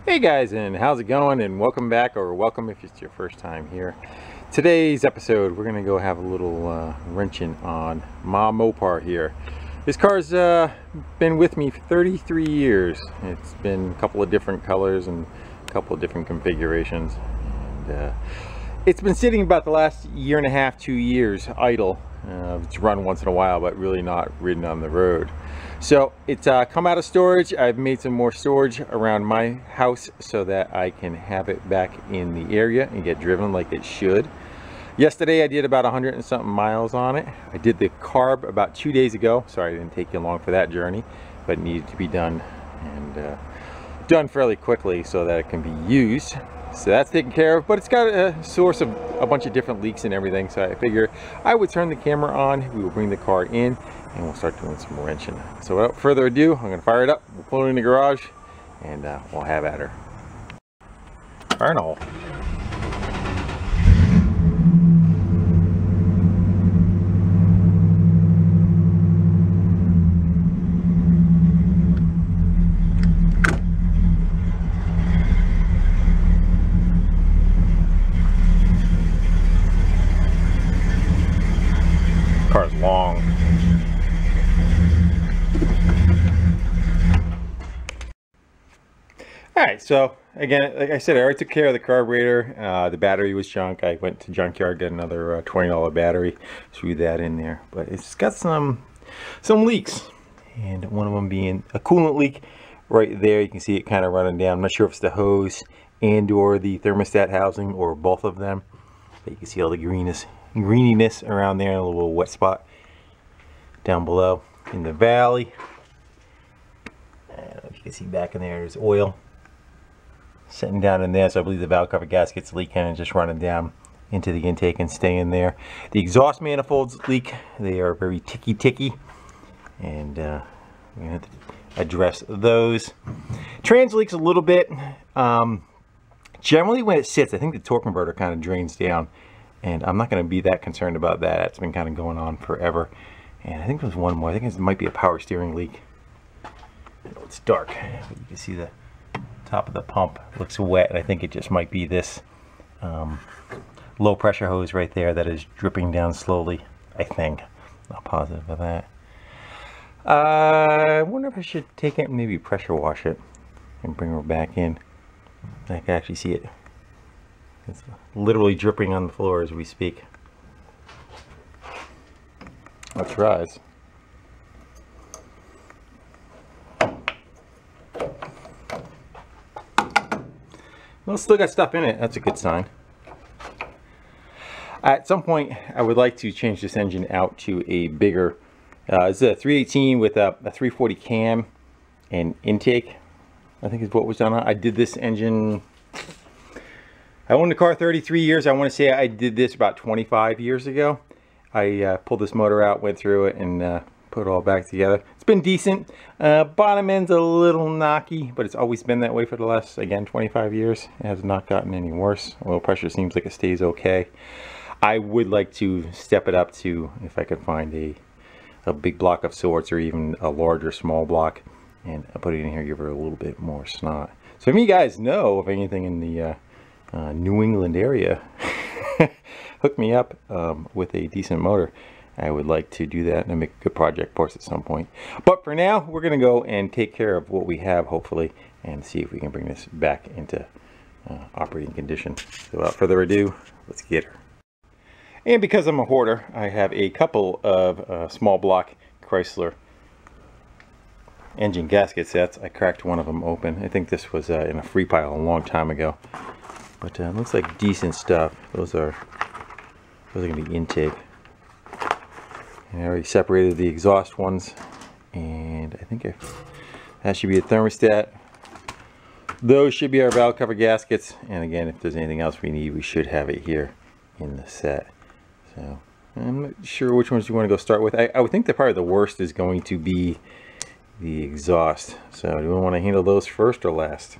Hey guys, and how's it going? And welcome back, or welcome if it's your first time here. Today's episode, we're gonna go have a little wrenching on my Mopar here. This car's been with me for 33 years. It's been a couple of different colors and a couple of different configurations. And, it's been sitting about the last year and a half, 2 years idle. It's run once in a while, but really not ridden on the road. So it's come out of storage. I've made some more storage around my house so that I can have it back in the area and get driven like it should. Yesterday I did about 100 and something miles on it. I did the carb about 2 days ago. Sorry I didn't take you along for that journey, but it needed to be done, and done fairly quickly so that it can be used. So that's taken care of, but it's got a source of a bunch of different leaks and everything. So I figure I would turn the camera on, we will bring the car in, and we'll start doing some wrenching. So without further ado, I'm gonna fire it up, we'll pull it in the garage, and we'll have at her. Fire and all. Car's long. Alright, so again, like I said, I already took care of the carburetor. The battery was junk. I went to junkyard, got another $20 battery, threw that in there. But it's got some leaks, and one of them being a coolant leak right there. You can see it kind of running down. I'm not sure if it's the hose and or the thermostat housing, or both of them. But you can see all the greeniness around there, and a little wet spot down below in the valley. And you can see back in there, there's oil sitting down in there. So I believe the valve cover gasket's leaking and just running down into the intake and staying there. The exhaust manifolds leak. They are very ticky, and we're gonna have to address those. Trans leaks a little bit. Generally when it sits, I think the torque converter kind of drains down, and I'm not going to be that concerned about that. It's been kind of going on forever. And I think there's one more. I think it might be a power steering leak. It's dark, but you can see the top of the pump looks wet, and I think it just might be this low pressure hose right there that is dripping down slowly, I think. Not positive of that. I wonder if I should take it and maybe pressure wash it and bring her back in. I can actually see it. It's literally dripping on the floor as we speak. Let's rise. Well, still got stuff in it. That's a good sign. At some point, I would like to change this engine out to a bigger. It's a 318 with a 340 cam and intake, I think is what was done on. I did this engine. I owned the car 33 years. I want to say I did this about 25 years ago. I pulled this motor out, went through it, and put it all back together. It's been decent. Bottom end's a little knocky, but it's always been that way for the last, again, 25 years. It has not gotten any worse. Oil pressure seems like it stays okay. I would like to step it up to, if I could find a big block of sorts, or even a larger small block, and I'll put it in here, give her a little bit more snot. So if you guys know of anything in the New England area, hook me up with a decent motor. I would like to do that and make a good project for us at some point. But for now, we're going to go and take care of what we have, hopefully, and see if we can bring this back into operating condition. So without further ado, let's get her. And because I'm a hoarder, I have a couple of small block Chrysler engine gasket sets. I cracked one of them open. I think this was in a free pile a long time ago. But it looks like decent stuff. Those are going to be intake. And I already separated the exhaust ones, and I think that should be a thermostat. Those should be our valve cover gaskets, and again, if there's anything else we need, we should have it here in the set. So I'm not sure which ones you want to go start with. I would think that probably the worst is going to be the exhaust. So do we want to handle those first or last?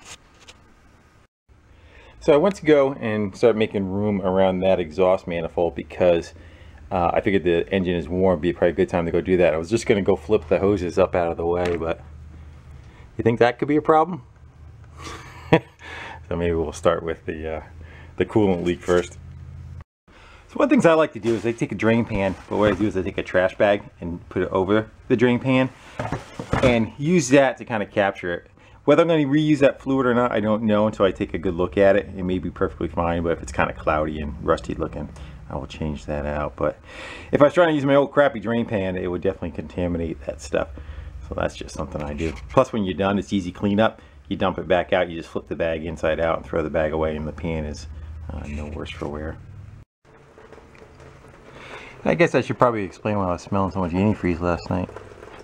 So I went to go and start making room around that exhaust manifold because I figured the engine is warm, be probably a good time to go do that. I was just going to go flip the hoses up out of the way, but you think that could be a problem? So maybe we'll start with the coolant leak first. So one of the things I like to do is I take a drain pan, but what I do is I take a trash bag and put it over the drain pan and use that to kind of capture it. Whether I'm going to reuse that fluid or not, I don't know until I take a good look at it. It may be perfectly fine, but if it's kind of cloudy and rusty looking, I will change that out. But if I was trying to use my old crappy drain pan, it would definitely contaminate that stuff. So that's just something I do. Plus, when you're done, it's easy cleanup. You dump it back out, you just flip the bag inside out and throw the bag away, and the pan is no worse for wear. I guess I should probably explain why I was smelling so much antifreeze last night.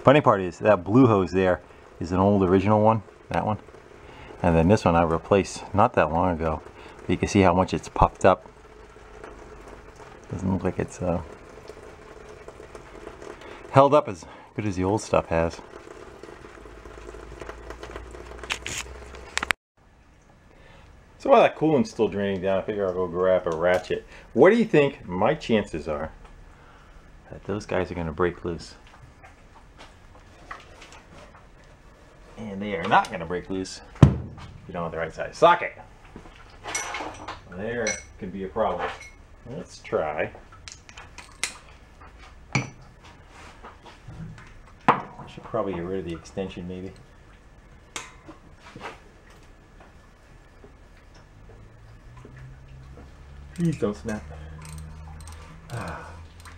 Funny part is that blue hose there is an old original one, that one. And then this one I replaced not that long ago. But you can see how much it's puffed up. Doesn't look like it's held up as good as the old stuff has. So while that coolant's still draining down, I figure I'll go grab a ratchet. What do you think my chances are that those guys are going to break loose? And they are not going to break loose if you don't have the right size socket. There could be a problem. Let's try. I should probably get rid of the extension maybe. Please don't snap.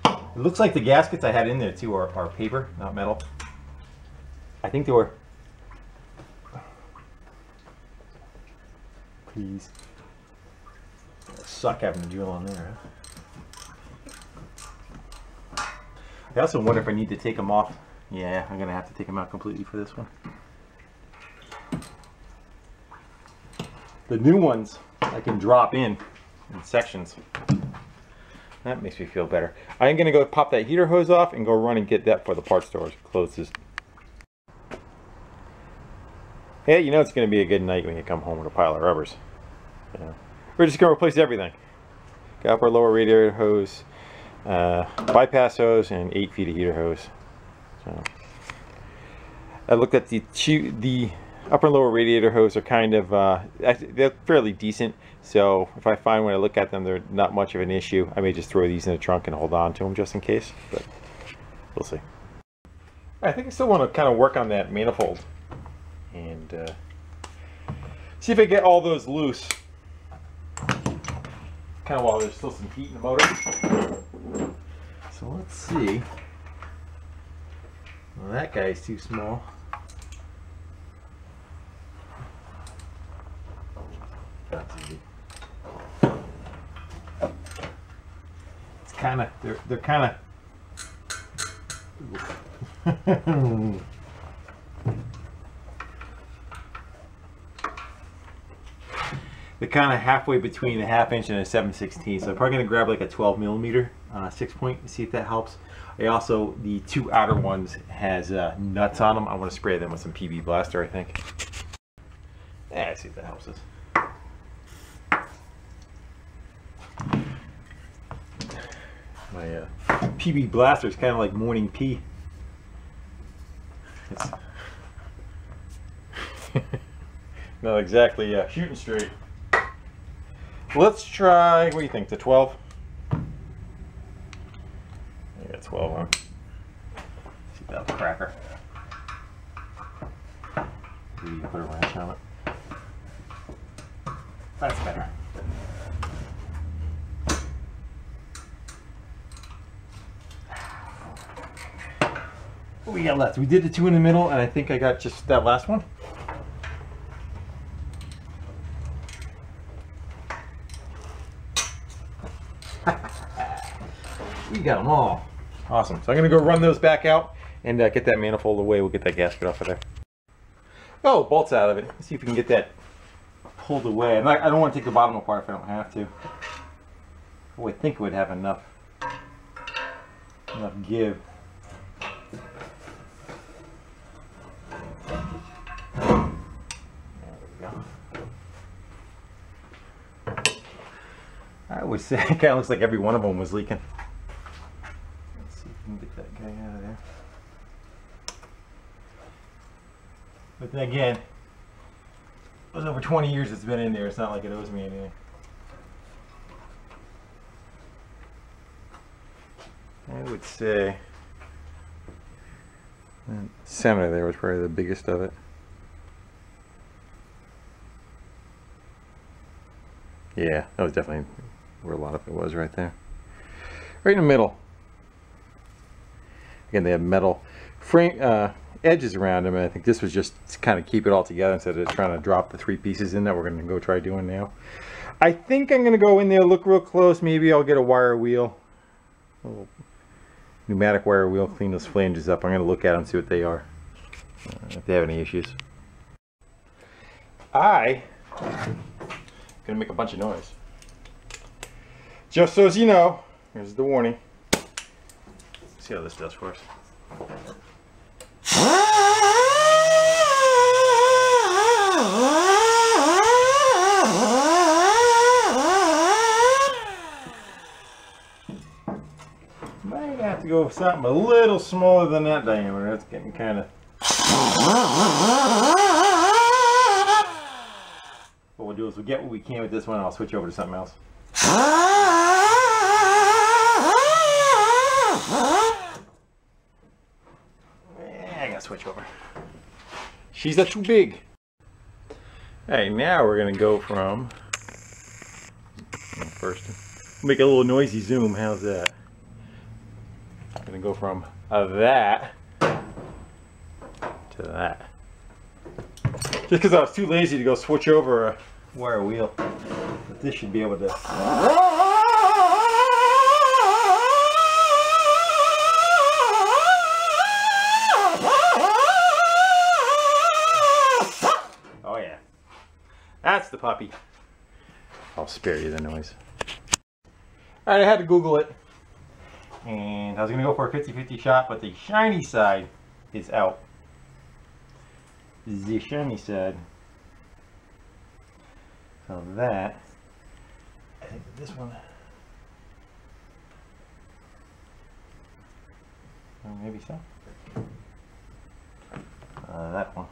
It looks like the gaskets I had in there too are paper, not metal. I think they were. Please. Suck having to drill on there. Huh? I also wonder if I need to take them off. Yeah, I'm gonna have to take them out completely for this one. The new ones I can drop in sections. That makes me feel better. I'm gonna go pop that heater hose off and go run and get that before the parts store closes. Hey, you know it's gonna be a good night when you come home with a pile of rubbers. Yeah. We're just gonna replace everything. Got upper lower radiator hose, bypass hose, and 8 feet of heater hose. So I looked at the upper and lower radiator hose are kind of they're fairly decent. So if I find when I look at them they're not much of an issue, I may just throw these in the trunk and hold on to them just in case. But we'll see. I think I still want to kind of work on that manifold and see if I get all those loose. Kind of while there's still some heat in the motor. So let's see. Well, that guy's too small. That's easy. It's kind of they're kind of. They're kind of halfway between a 1/2 inch and a 7/16. So I'm probably gonna grab like a 12 millimeter 6-point and see if that helps. I also, the 2 outer ones has nuts on them. I want to spray them with some PB Blaster, I think. Yeah, see if that helps us. My PB Blaster is kind of like morning pee. It's not exactly shooting straight. Let's try, what do you think, the 12? I got 12 on. See if that'll crack her. Maybe you can put a wrench on it. That's better. What we got left? We did the 2 in the middle, and I think I got just that last one. We got them all. Awesome. So I'm going to go run those back out and get that manifold away. We'll get that gasket off of there. Oh, bolts out of it. Let's see if we can get that pulled away. I don't want to take the bottom apart if I don't have to. Oh, I think it would have enough give. There we go. I would say it kind of looks like every one of them was leaking. Let's see if we can get that guy out of there. But then again, It was over 20 years it's been in there. It's not like it owes me anything. I would say the center there was probably the biggest of it. Yeah, that was definitely where a lot of it was, right there. Right in the middle. Again, they have metal frame edges around them, and I think this was just to kind of keep it all together instead of trying to drop the 3 pieces in that we're going to go try doing now. I think I'm going to go in there, look real close. Maybe I'll get a wire wheel, a little pneumatic wire wheel, clean those flanges up. I'm going to look at them, see what they are, if they have any issues. I'm going to make a bunch of noise. Just so as you know, here's the warning. Let's see how this does for us. Might have to go with something a little smaller than that diameter. That's getting kind of... What we'll do is we'll get what we can with this one, and I'll switch over to something else. I gotta switch over. She's not too big. Alright, now we're gonna go from... First, make a little noisy zoom. How's that? I'm gonna go from that to that. Just because I was too lazy to go switch over a wire wheel. But this should be able to... Oh yeah. That's the puppy. I'll spare you the noise. Alright, I had to Google it. And I was going to go for a 50-50 shot, but the shiny side is out. The shiny side. So that, I think this one, or maybe so. That one.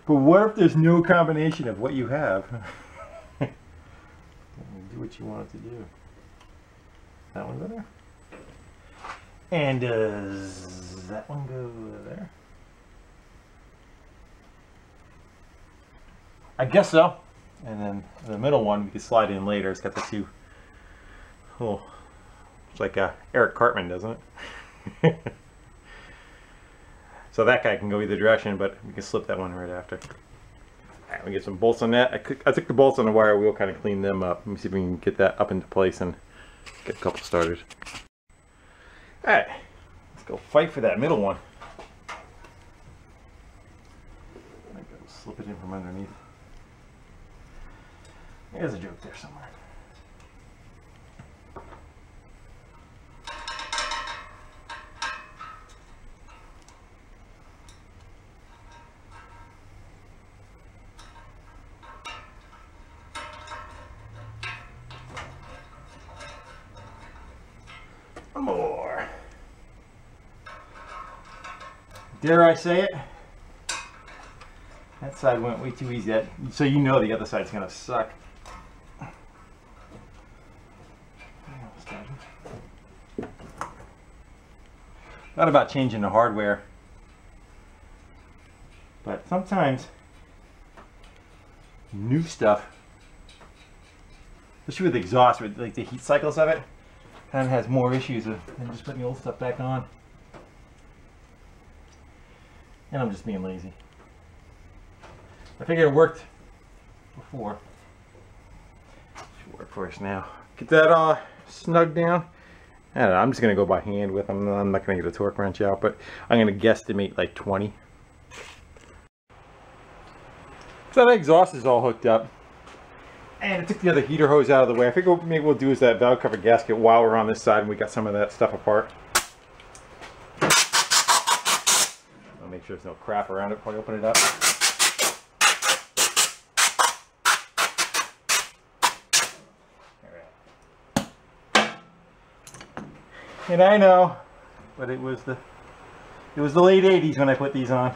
But what if there's no combination of what you have? Do what you want it to do. That one go there? And does that one go there? I guess so. And then the middle one we can slide in later. It's got the two. Oh, it's like Eric Cartman, doesn't it? So that guy can go either direction, but we can slip that one right after. Alright, we get some bolts on that. I took the bolts on the wire wheel, kind of cleaned them up. Let me see if we can get that up into place and get a couple started. Alright, let's go fight for that middle one. I gotta slip it in from underneath. There's a joke there somewhere. More. Dare I say it? That side went way too easy. So you know the other side's gonna suck. Not about changing the hardware, but sometimes new stuff, especially with exhaust, with like the heat cycles of it, kind of has more issues than just putting the old stuff back on. And I'm just being lazy. I figured it worked before. It should work for us now. Get that all snug down. I don't know, I'm just going to go by hand with them. I'm not going to get a torque wrench out, but I'm going to guesstimate like 20. So that exhaust is all hooked up. And I took the other heater hose out of the way. I figure what maybe we'll do is that valve cover gasket while we're on this side and we got some of that stuff apart. I'll make sure there's no crap around it before I open it up. And I know, but it was the It was the late 80s when I put these on.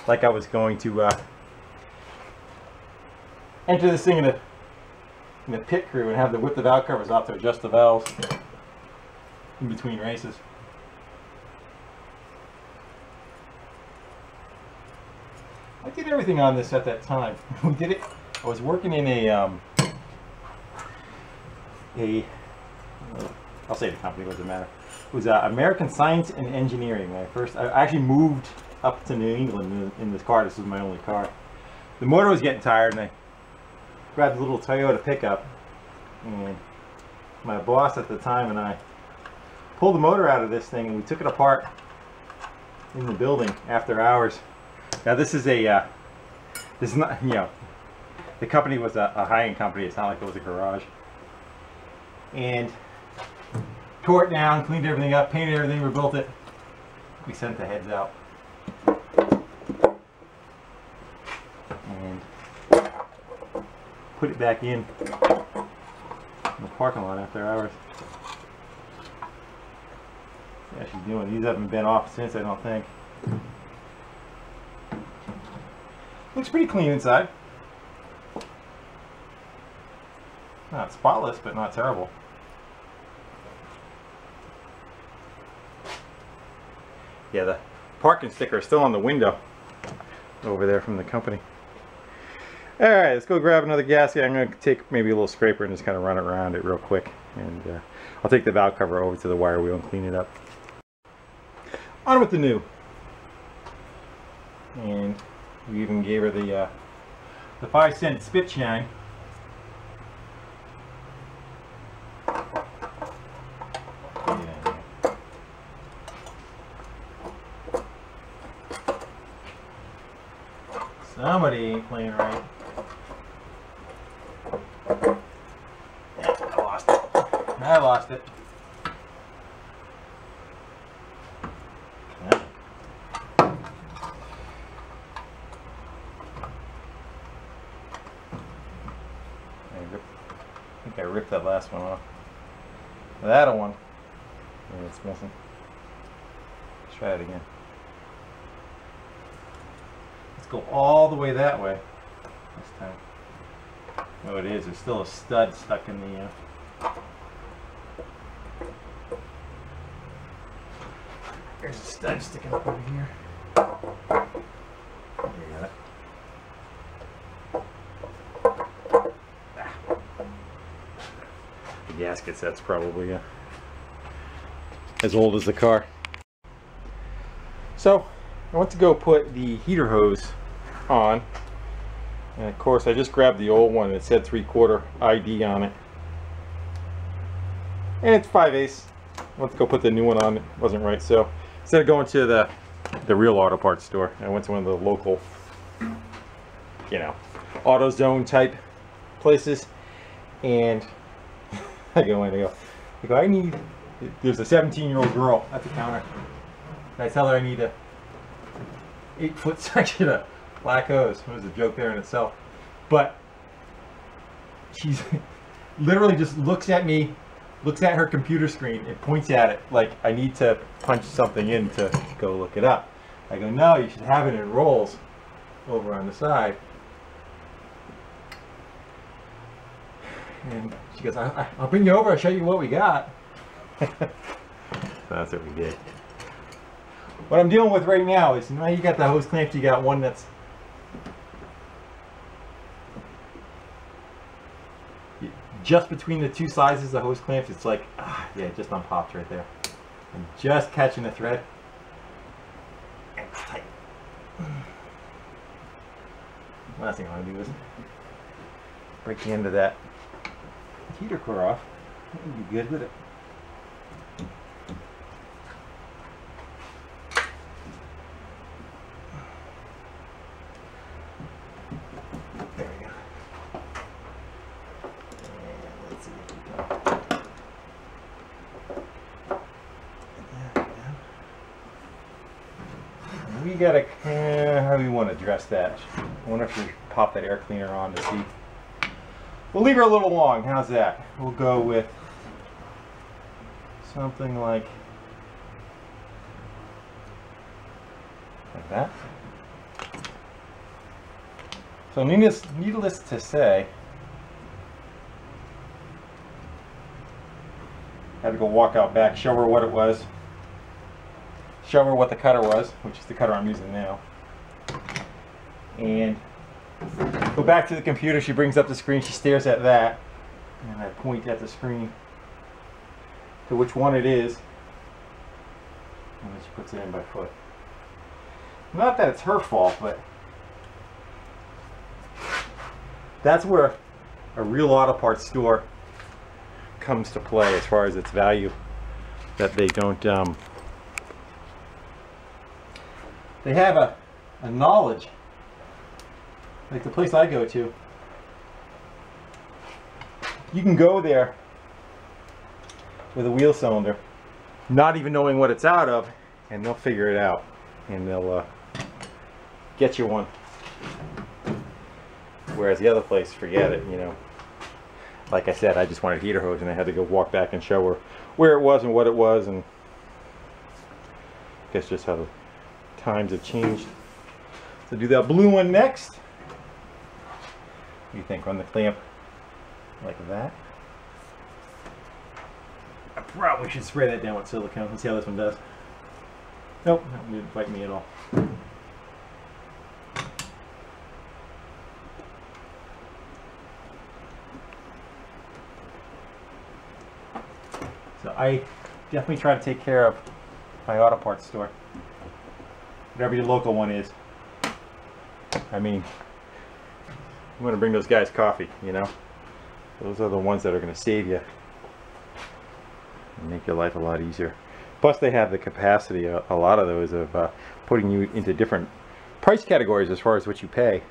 Like I was going to enter this thing in the pit crew and have to whip the valve covers off to adjust the valves in between races. I did everything on this at that time. We did it. I was working in I'll say the company, doesn't matter. It was American Science and Engineering. I actually moved up to New England in this car. This was my only car. The motor was getting tired, and I grabbed a little Toyota pickup, and my boss at the time and I pulled the motor out of this thing, and we took it apart in the building after hours. Now this is this is not, you know, the company was a high-end company. It's not like it was a garage. And tore it down, cleaned everything up, painted everything, rebuilt it. We sent the heads out. And put it back in the parking lot after hours. Yeah, she's doing. These haven't been off since, I don't think. Looks pretty clean inside. Not spotless, but not terrible. Yeah, the parking sticker is still on the window over there from the company. Alright, let's go grab another gasket. I'm going to take maybe a little scraper and just kind of run it around it real quick. And I'll take the valve cover over to the wire wheel and clean it up. On with the new. And we even gave her the 5-cent spit shine. Somebody ain't playing right. Yeah, I lost it. I lost it. Yeah. I think I ripped that last one off. That one. Yeah, it's missing. Let's try it again. Go all the way that way this time. Oh, it is. There's still a stud stuck in the there's a stud sticking up over here. There you got it. The gasket set's probably as old as the car. So I went to go put the heater hose on, and of course I just grabbed the old one that said 3/4 ID on it, and it's 5/8. I went to go put the new one on. It wasn't right, so instead of going to the real auto parts store, I went to one of the local, you know, AutoZone type places, and I go in and go, I need, there's a 17-year-old girl at the counter, and I tell her I need a 8-foot section of black hose. It was a joke there in itself, but she's literally just looks at me, looks at her computer screen and points at it like I need to punch something in to go look it up. I go, no, you should have it in rolls over on the side. And she goes, I'll bring you over, I'll show you what we got. So that's what we did. What I'm dealing with right now is, now you got the hose clamps, you got one that's just between the two sizes of the hose clamps. It's like, yeah, it just unpopped right there. I'm just catching the thread. And it's tight. Last thing I want to do is break the end of that heater core off. You'll be good with it. We gotta, how do we want to address that? I wonder if we pop that air cleaner on to see. We'll leave her a little long. How's that? We'll go with something like that. So needless to say, I had to go walk out back, show her what it was, show her what the cutter was, which is the cutter I'm using now, and go back to the computer. She brings up the screen, she stares at that, and I point at the screen to which one it is, and then she puts it in by foot. Not that it's her fault, but that's where a real auto parts store comes to play as far as its value. That they don't, they have a knowledge, like the place I go to. You can go there with a wheel cylinder, not even knowing what it's out of, and they'll figure it out, and they'll get you one. Whereas the other place, forget it, you know. Like I said, I just wanted a heater hose, and I had to go walk back and show her where it was and what it was, and I guess just how the times have changed. So do that blue one next. What do you think? Run the clamp like that. I probably should spray that down with silicone. Let's see how this one does. Nope, that didn't bite me at all. So I definitely try to take care of my auto parts store, whatever your local one is. I mean, you want to bring those guys coffee, you know. Those are the ones that are going to save you and make your life a lot easier. Plus they have the capacity, a lot of those, of putting you into different price categories as far as what you pay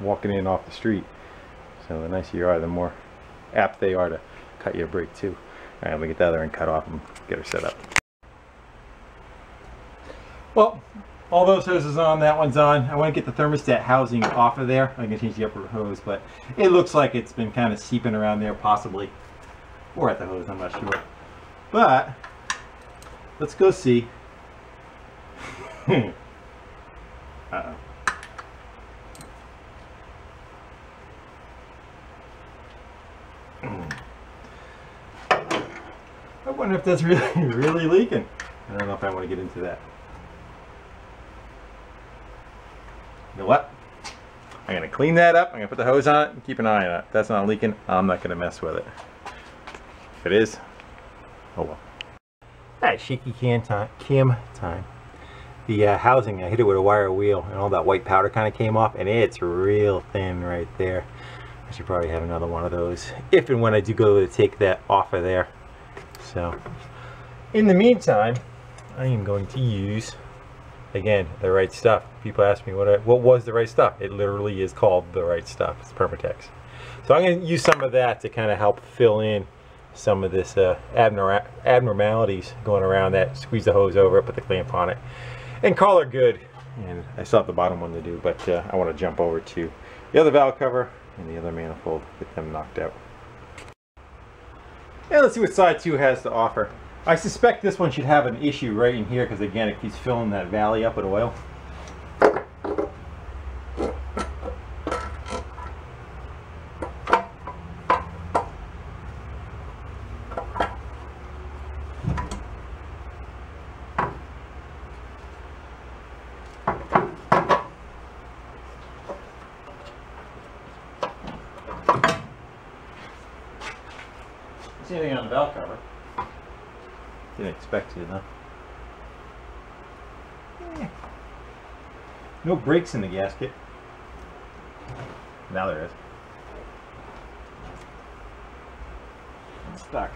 walking in off the street. So the nicer you are, the more apt they are to cut you a break too. Alright, I'm going to get the other end cut off and get her set up. Well, all those hoses on, that one's on. I want to get the thermostat housing off of there. I'm going to change the upper hose, but it looks like it's been kind of seeping around there, possibly. Or at the hose, I'm not sure. But, let's go see. Uh-oh. I wonder if that's really leaking. I don't know if I want to get into that. You know what? I'm going to clean that up. I'm going to put the hose on it and keep an eye on it. If that's not leaking, I'm not going to mess with it. If it is, oh well. Alright, shaky cam time. The housing, I hit it with a wire wheel and all that white powder kind of came off, and it's real thin right there. I should probably have another one of those if and when I do go to take that off of there. So, in the meantime, I am going to use, again, the right stuff. People ask me what was the right stuff. It literally is called the right stuff. It's Permatex. So I'm going to use some of that to kind of help fill in some of this abnormalities going around that. Squeeze the hose over it, put the clamp on it, and call her good. And I still have the bottom one to do, but I want to jump over to the other valve cover and the other manifold, get them knocked out. And let's see what side 2 has to offer. I suspect this one should have an issue right in here because, again, it keeps filling that valley up with oil. See anything on the valve cover? Didn't expect to, though. No brakes in the gasket. Now there is. It's stuck.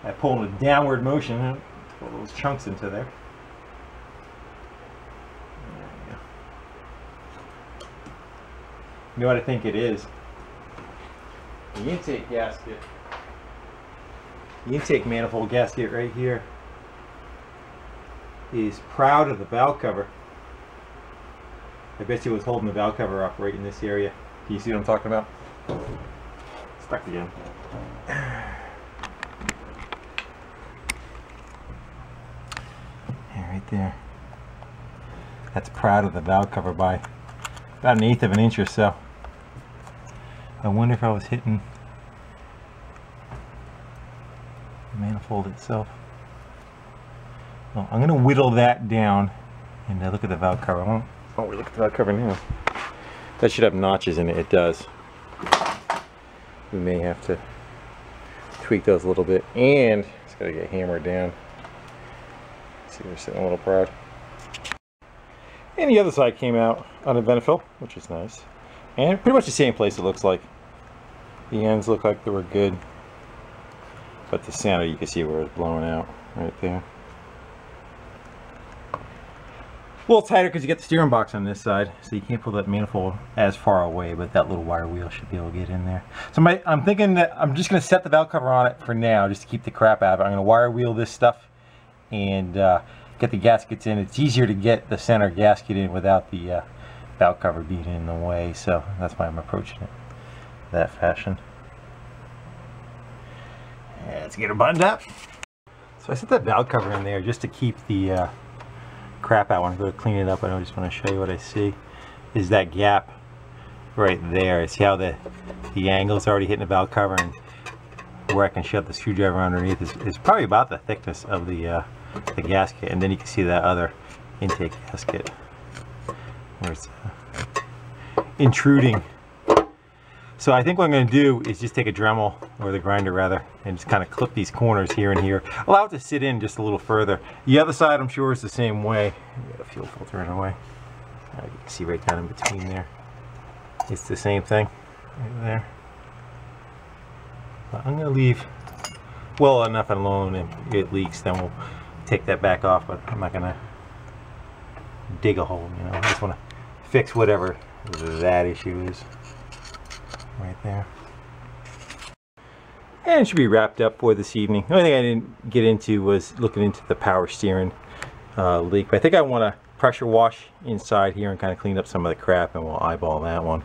I pull in a downward motion and pull those chunks into there. You know what I think it is? The intake gasket. The intake manifold gasket right here is proud of the valve cover. I bet you it was holding the valve cover up right in this area. Can you see what I'm talking about? Stuck again. Yeah, right there. That's proud of the valve cover by about 1/8 of an inch or so. I wonder if I was hitting the manifold itself. Well, I'm going to whittle that down and look at the valve cover. Oh, we look at the valve cover now. That should have notches in it. It does. We may have to tweak those a little bit, and it's got to get hammered down. See, they're sitting a little proud. And the other side came out uneventful, which is nice. And pretty much the same place, it looks like. The ends look like they were good, but the center, you can see where it's blowing out right there. A little tighter because you get the steering box on this side, so you can't pull that manifold as far away, but that little wire wheel should be able to get in there. So I'm thinking that I'm just going to set the valve cover on it for now, just to keep the crap out of it. I'm going to wire wheel this stuff and get the gaskets in. It's easier to get the center gasket in without the valve cover being in the way, so that's why I'm approaching it that fashion. Yeah, let's get her buttoned up. So I set that valve cover in there just to keep the crap out. When I go to clean it up, I just want to show you what I see is that gap right there. See how the angle is already hitting the valve cover, and where I can shove the screwdriver underneath is probably about the thickness of the gasket, and then you can see that other intake gasket where it's intruding. So I think what I'm going to do is just take a Dremel, or the grinder rather, and just kind of clip these corners here and here. Allow it to sit in just a little further. The other side I'm sure is the same way. Get a fuel filter in the way. You can see right down in between there. It's the same thing right there. But I'm going to leave well enough alone, and it leaks, then we'll take that back off, but I'm not going to dig a hole, you know. I just want to fix whatever that issue is. Right there. And it should be wrapped up for this evening. The only thing I didn't get into was looking into the power steering leak. But I think I want to pressure wash inside here and kind of clean up some of the crap, and we'll eyeball that one.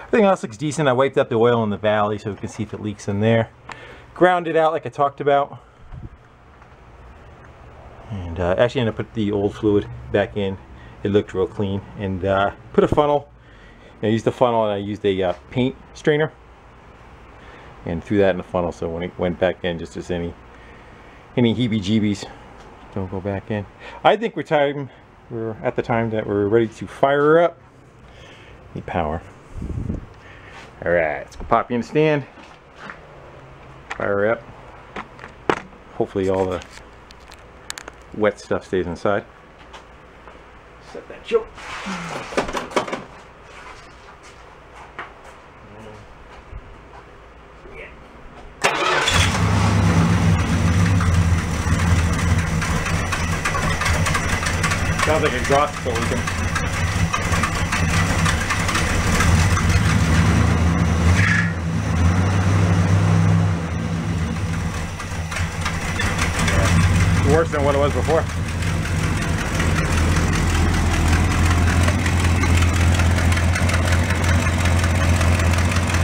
Everything else looks decent. I wiped up the oil in the valley so we can see if it leaks in there. Ground it out like I talked about. And actually ended up putting the old fluid back in. It looked real clean. And put a funnel. I used the funnel, and I used a paint strainer and threw that in the funnel, so when it went back in, just as any heebie-jeebies don't go back in. I think we're at the time that we're ready to fire her up. Need power. All right, let's go pop you in the stand. Fire her up. Hopefully all the wet stuff stays inside. Set that choke. Sounds like exhaust still leaking. Yeah. It's worse than what it was before.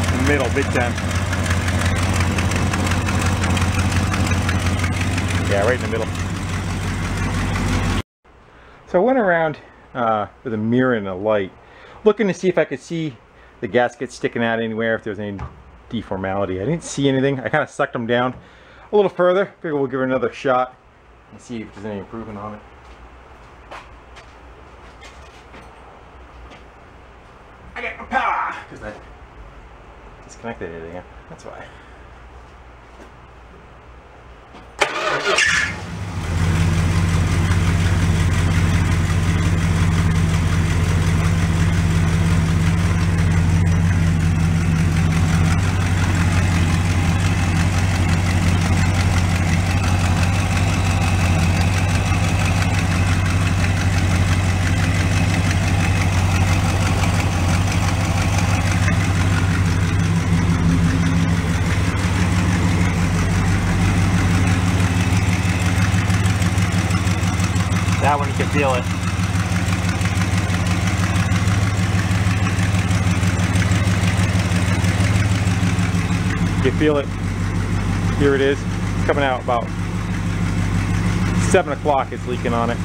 In the middle, big time. Yeah, right in the middle. So I went around with a mirror and a light, looking to see if I could see the gasket sticking out anywhere, if there was any deformality. I didn't see anything. I kind of sucked them down a little further. Figure we'll give it another shot and see if there's any improvement on it. I got my power! Because I disconnected it again. That's why. That one you can feel it. You feel it. Here it is. It's coming out about 7 o'clock. It's leaking on it.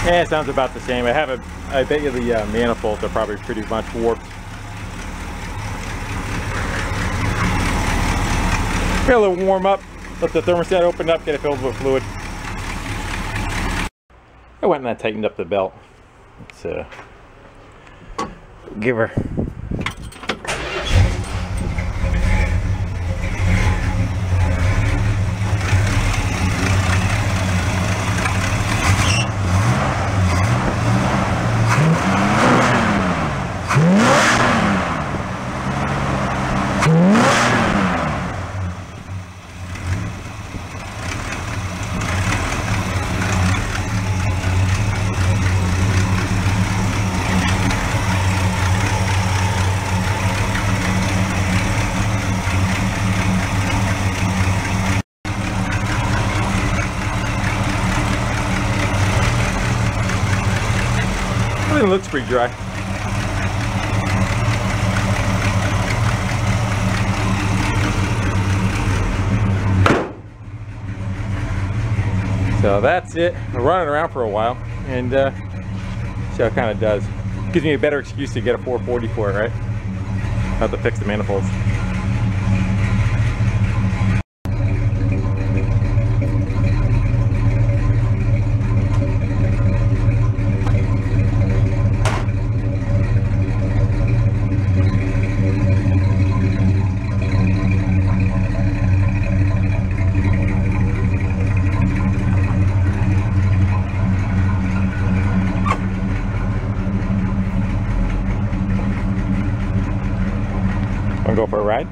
Yeah, it sounds about the same. I bet you the manifolds are probably pretty much warped. Get a little warm up, let the thermostat open up, get it filled with fluid. I went and I tightened up the belt. Let's give her. It looks pretty dry. So that's it. We're running around for a while and see how it kind of does. Gives me a better excuse to get a 440 for it, right? Not to fix the manifolds. Wanna go for a ride?